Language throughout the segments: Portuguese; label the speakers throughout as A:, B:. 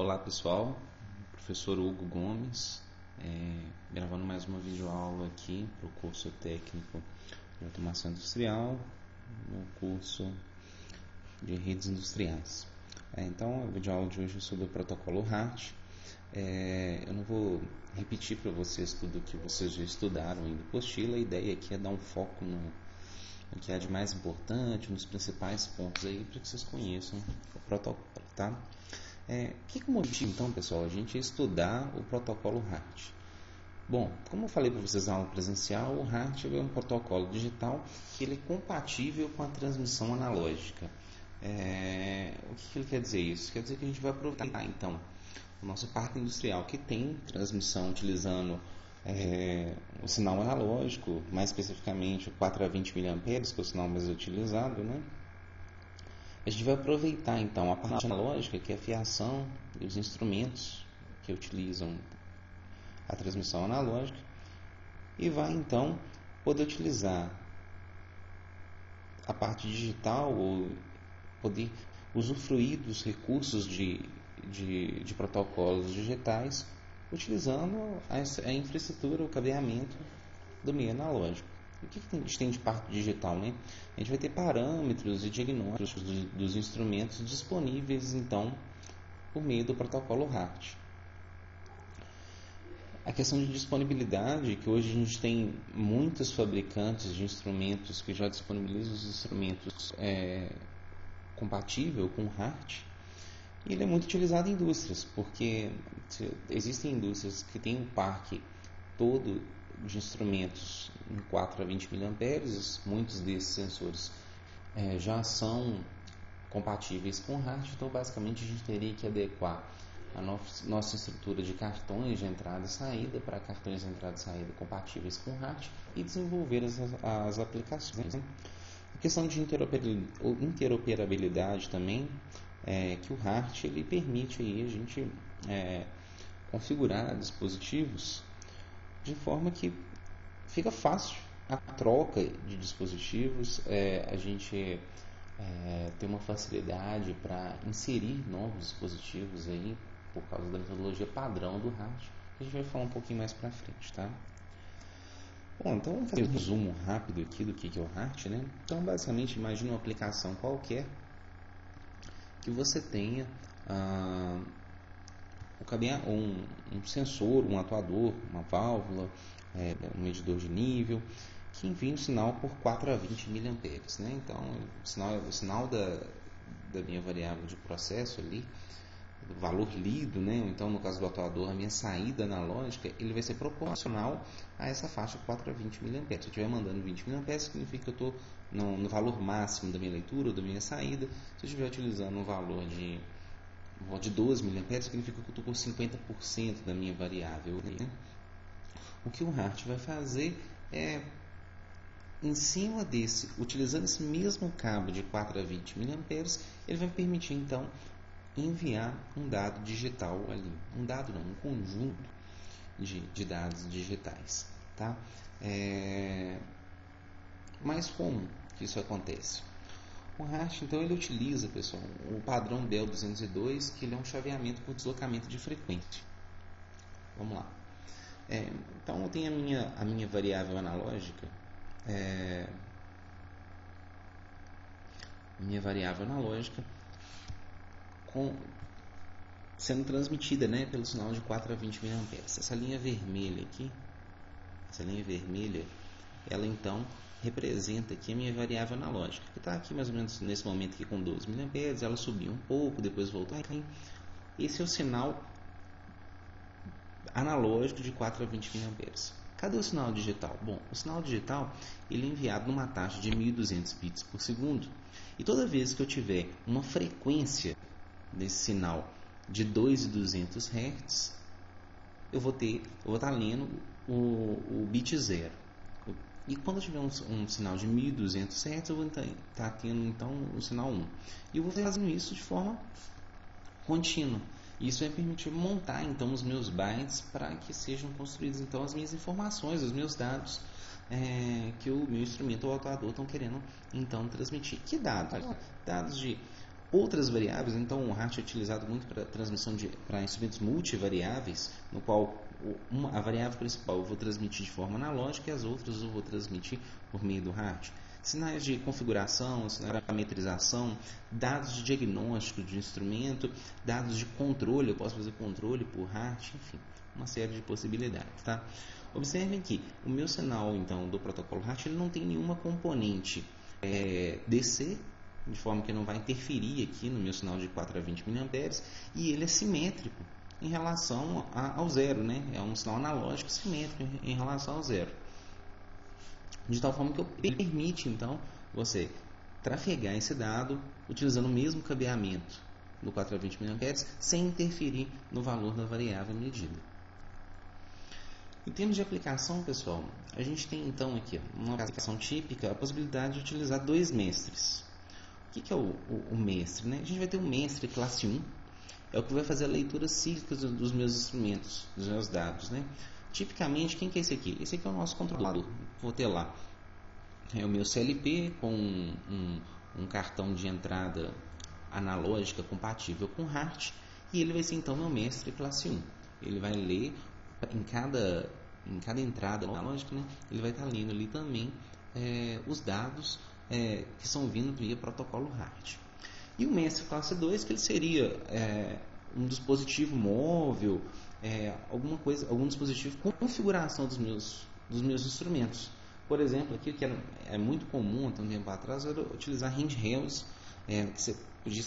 A: Olá pessoal, professor Hugo Gomes, gravando mais uma videoaula aqui para o curso técnico de automação industrial, no curso de redes industriais. Então a videoaula de hoje é sobre o protocolo HART. Eu não vou repetir para vocês tudo o que vocês já estudaram em apostila. A ideia aqui é dar um foco no que há de mais importante, nos principais pontos aí, para que vocês conheçam o protocolo, tá? Que é o motivo, então, pessoal? A gente estudar o protocolo HART. Bom, como eu falei para vocês na aula presencial, o HART é um protocolo digital que ele é compatível com a transmissão analógica. O que ele quer dizer isso? Quer dizer que a gente vai aproveitar, então, o nosso parque industrial que tem transmissão utilizando o sinal analógico, mais especificamente o 4 a 20 mA, que é o sinal mais utilizado, né? A gente vai aproveitar então a parte analógica, que é a fiação e os instrumentos que utilizam a transmissão analógica, e vai então poder utilizar a parte digital ou poder usufruir dos recursos de protocolos digitais utilizando a infraestrutura, o cabeamento do meio analógico. O que a gente tem de parte digital, né? A gente vai ter parâmetros e diagnósticos dos instrumentos disponíveis, então, por meio do protocolo HART. A questão de disponibilidade, que hoje a gente tem muitos fabricantes de instrumentos que já disponibilizam os instrumentos compatível com o HART, e ele é muito utilizado em indústrias, porque existem indústrias que têm um parque todo de instrumentos em 4 a 20 mA, muitos desses sensores já são compatíveis com o HART, então basicamente a gente teria que adequar a nossa estrutura de cartões de entrada e saída para cartões de entrada e saída compatíveis com o HART e desenvolver as aplicações. A questão de interoperabilidade também, que o HART ele permite aí a gente configurar dispositivos de forma que fica fácil a troca de dispositivos, a gente tem uma facilidade para inserir novos dispositivos aí por causa da metodologia padrão do HART, que a gente vai falar um pouquinho mais para frente, tá? Bom, então vamos fazer um resumo rápido aqui do que é o HART, né? Então, basicamente, imagine uma aplicação qualquer que você tenha um sensor, um atuador, uma válvula, um medidor de nível, que envia um sinal por 4 a 20 mA, né? Então, o sinal da minha variável de processo ali, do valor lido, né? Então, no caso do atuador, a minha saída analógica, ele vai ser proporcional a essa faixa 4 a 20 mA. Se eu estiver mandando 20 mA, significa que eu estou no valor máximo da minha leitura ou da minha saída. Se eu estiver utilizando um valor de 12 mA, significa que eu estou com 50% da minha variável, né? O que o HART vai fazer é, em cima utilizando esse mesmo cabo de 4 a 20 mA, ele vai permitir então enviar um dado digital ali. Um dado não, um conjunto de dados digitais, tá? Mas como que isso acontece? O HART, então, ele utiliza, pessoal, o padrão BEL 202, que ele é um chaveamento por deslocamento de frequência. Vamos lá. Então, eu tenho a minha variável analógica, sendo transmitida, né, pelo sinal de 4 a 20 mA. Essa linha vermelha aqui, ela então representa aqui a minha variável analógica, que está aqui mais ou menos nesse momento aqui com 12 mA, ela subiu um pouco, depois voltou aqui. Esse é o sinal analógico de 4 a 20 mA. Cadê o sinal digital? Bom, o sinal digital ele é enviado numa taxa de 1.200 bits por segundo, e toda vez que eu tiver uma frequência desse sinal de 2.200 Hz, eu vou estar lendo o bit 0. E quando eu tiver um sinal de 1.200 Hz, eu vou estar tendo então o sinal 1. E eu vou fazendo isso de forma contínua. Isso vai permitir montar então os meus bytes para que sejam construídas então as minhas informações, os meus dados que o meu instrumento ou atuador estão querendo então transmitir. Que dados? Dados de Outras variáveis, então o HART é utilizado muito para transmissão para instrumentos multivariáveis, no qual a variável principal eu vou transmitir de forma analógica e as outras eu vou transmitir por meio do HART. Sinais de configuração, sinais de parametrização, dados de diagnóstico de instrumento, dados de controle, eu posso fazer controle por HART, enfim, uma série de possibilidades, tá? Observem que o meu sinal, então, do protocolo HART, ele não tem nenhuma componente DC, de forma que não vai interferir aqui no meu sinal de 4 a 20 mA, e ele é simétrico em relação ao zero, né? É um sinal analógico simétrico em relação ao zero. De tal forma que permite, então, você trafegar esse dado utilizando o mesmo cabeamento do 4 a 20 mA, sem interferir no valor da variável medida. Em termos de aplicação, pessoal, a gente tem então aqui uma aplicação típica, a possibilidade de utilizar dois mestres. O que é o mestre, né? A gente vai ter um mestre classe 1, é o que vai fazer a leitura cíclica dos meus instrumentos, dos meus dados, né? Tipicamente, quem que é esse aqui? Esse aqui é o nosso controlador. Vou ter lá o meu CLP com um cartão de entrada analógica compatível com HART, e ele vai ser então meu mestre classe 1. Ele vai ler em cada entrada analógica, né? Ele vai estar lendo ali também os dados que são vindo via protocolo HART. E o mestre classe 2, que ele seria um dispositivo móvel, algum dispositivo com configuração dos meus instrumentos. Por exemplo, aqui que é muito comum há um tempo atrás, era utilizar handhelds, que você podia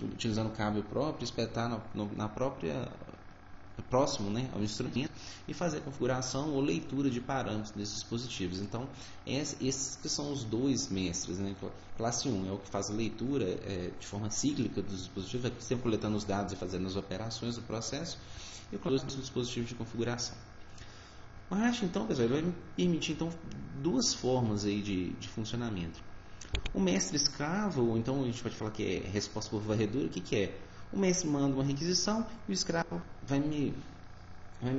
A: utilizando o cabo próprio, espetar na própria próximo, né, ao instrumento, e fazer a configuração ou leitura de parâmetros desses dispositivos. Então, esses que são os dois mestres, né? Classe 1 é o que faz a leitura de forma cíclica dos dispositivos, sempre coletando os dados e fazendo as operações do processo, e o classe 2 é o dispositivo de configuração. O HART, então, pessoal, ele vai me permitir então, duas formas aí de funcionamento. O mestre escravo, ou então a gente pode falar que é resposta por varredura. O que é? O mestre manda uma requisição e o escravo vai me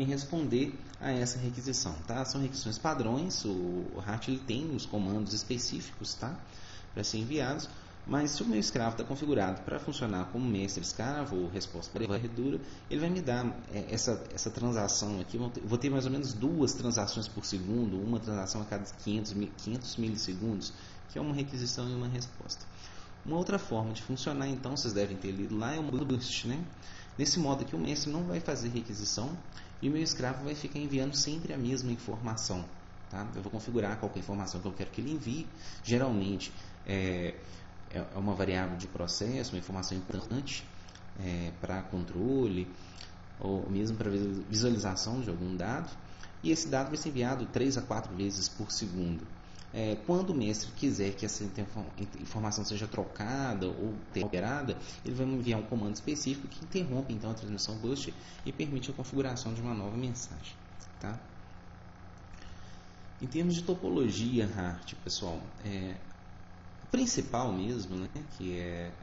A: responder a essa requisição, tá? São requisições padrões, o HART ele tem os comandos específicos, tá? Para ser enviados, mas se o meu escravo está configurado para funcionar como mestre escravo ou resposta por varredura, ele vai me dar essa transação aqui. Vou ter mais ou menos 2 transações por segundo, uma transação a cada 500 milissegundos, que é uma requisição e uma resposta. Uma outra forma de funcionar, então, vocês devem ter lido lá, é o modo burst, né? Nesse modo aqui, o mestre não vai fazer requisição e o meu escravo vai ficar enviando sempre a mesma informação, tá? Eu vou configurar qualquer informação que eu quero que ele envie. Geralmente, é uma variável de processo, uma informação importante para controle ou mesmo para visualização de algum dado. E esse dado vai ser enviado 3 a 4 vezes por segundo. Quando o mestre quiser que essa informação seja trocada ou alterada, ele vai me enviar um comando específico que interrompe então a transmissão burst e permite a configuração de uma nova mensagem, tá? Em termos de topologia HART, pessoal, o principal mesmo, né, que é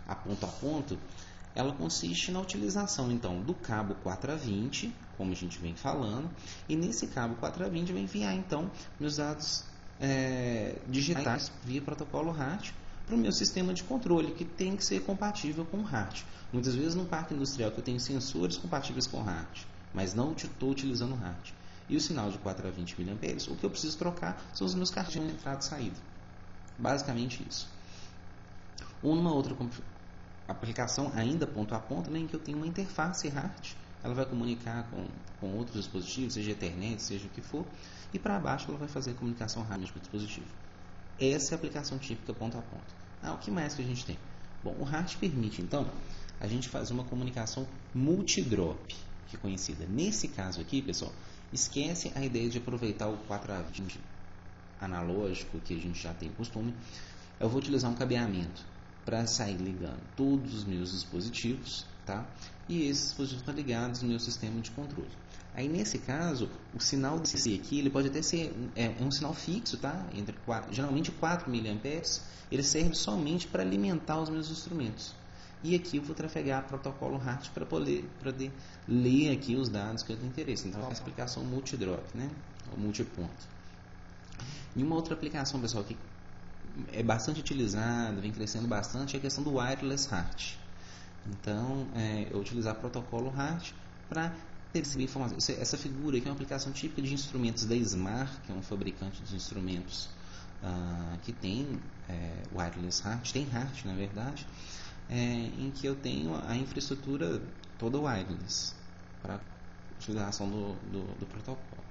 A: a ponto, ela consiste na utilização então do cabo 4 a 20, como a gente vem falando, e nesse cabo 4 a 20 vai enviar então meus dados digitais via protocolo HART para o meu sistema de controle, que tem que ser compatível com o HART. Muitas vezes no parque industrial que eu tenho sensores compatíveis com o HART, mas não estou utilizando o HART. E o sinal de 4 a 20 mA, o que eu preciso trocar são os meus cartões de entrada e saída. Basicamente isso. Uma outra aplicação ainda ponto a ponto, né, em que eu tenho uma interface HART, ela vai comunicar com outros dispositivos, seja Ethernet, seja o que for, e para baixo ela vai fazer a comunicação HART com o dispositivo. Essa é a aplicação típica ponto a ponto. O que mais que a gente tem? Bom, o HART permite então a gente fazer uma comunicação multidrop, que é conhecida. Nesse caso aqui, pessoal, esquece a ideia de aproveitar o 4 a 20 analógico que a gente já tem costume. Eu vou utilizar um cabeamento para sair ligando todos os meus dispositivos, tá? E esses dispositivos estão ligados no meu sistema de controle. Aí nesse caso, o sinal DC aqui, ele pode até ser um sinal fixo, tá? Geralmente 4 mA, ele serve somente para alimentar os meus instrumentos. E aqui eu vou trafegar protocolo HART para poder ler aqui os dados que eu tenho interesse. Então, essa aplicação multidrop, né? Ou multiponto. E uma outra aplicação, pessoal, que é bastante utilizado, vem crescendo bastante, é a questão do wireless HART. Então, eu utilizar protocolo HART para perceber informação. Essa figura aqui é uma aplicação típica de instrumentos da SMAR, que é um fabricante de instrumentos que tem wireless HART, tem HART na verdade, em que eu tenho a infraestrutura toda wireless para utilização do protocolo.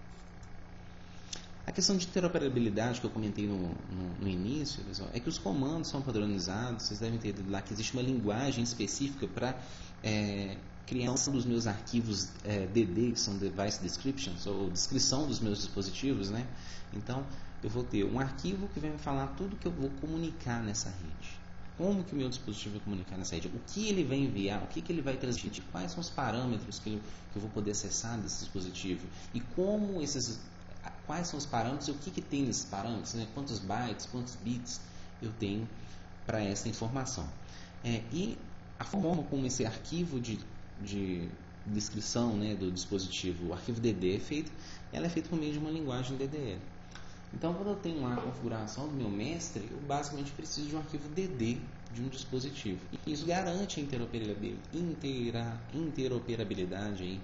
A: A questão de interoperabilidade que eu comentei no início, pessoal, é que os comandos são padronizados. Vocês devem ter lido lá que existe uma linguagem específica para criação dos meus arquivos DD, que são Device Descriptions, ou descrição dos meus dispositivos, né? Então, eu vou ter um arquivo que vai me falar tudo que eu vou comunicar nessa rede. Como que o meu dispositivo vai comunicar nessa rede? O que ele vai enviar? O que ele vai transmitir? Quais são os parâmetros que eu vou poder acessar desse dispositivo? E como quais são os parâmetros e o que tem nesses parâmetros, né? Quantos bytes, quantos bits eu tenho para essa informação. E a forma como esse arquivo de descrição, né, do dispositivo, o arquivo DD é feito, ela é feita por meio de uma linguagem DDL. Então, quando eu tenho lá a configuração do meu mestre, eu basicamente preciso de um arquivo DD de um dispositivo. E isso garante a interoperabilidade aí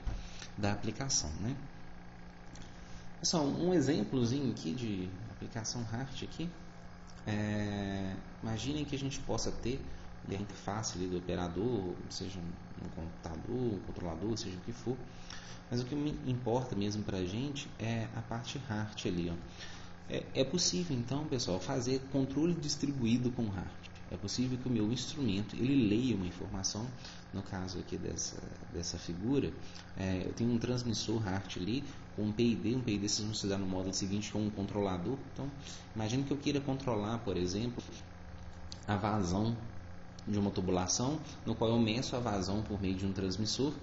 A: da aplicação, né? Pessoal, um exemplozinho aqui de aplicação HART aqui. Imaginem que a gente possa ter a interface ali do operador, seja um computador, um controlador, seja o que for. Mas o que me importa mesmo para a gente é a parte HART ali, ó. É possível, então, pessoal, fazer controle distribuído com HART. É possível que o meu instrumento ele leia uma informação. No caso aqui dessa figura, eu tenho um transmissor HART ali com um PID. Um PID vocês vão estudar no módulo seguinte, com um controlador. Então, imagine que eu queira controlar, por exemplo, a vazão de uma tubulação, no qual eu meço a vazão por meio de um transmissor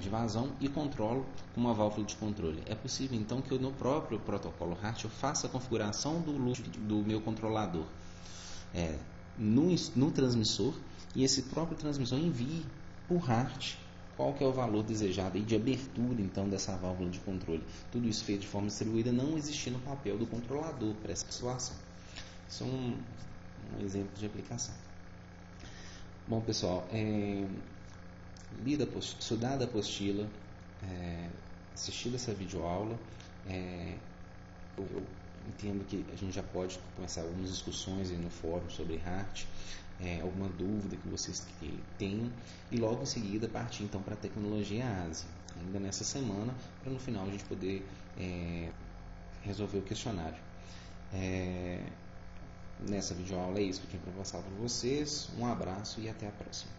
A: de vazão e controlo com uma válvula de controle. É possível então que eu, no próprio protocolo HART, eu faça a configuração do meu controlador no transmissor, e esse próprio transmissor envie por HART qual que é o valor desejado aí de abertura então dessa válvula de controle. Tudo isso feito de forma distribuída, não existindo o papel do controlador para essa situação. Isso é um exemplo de aplicação. Bom, pessoal, estudada a apostila, assistida essa videoaula, eu entendo que a gente já pode começar algumas discussões aí no fórum sobre HART, alguma dúvida que vocês tenham, e logo em seguida partir então para a tecnologia ASI, ainda nessa semana, para no final a gente poder resolver o questionário. Nessa videoaula é isso que eu tinha para passar para vocês. Um abraço e até a próxima.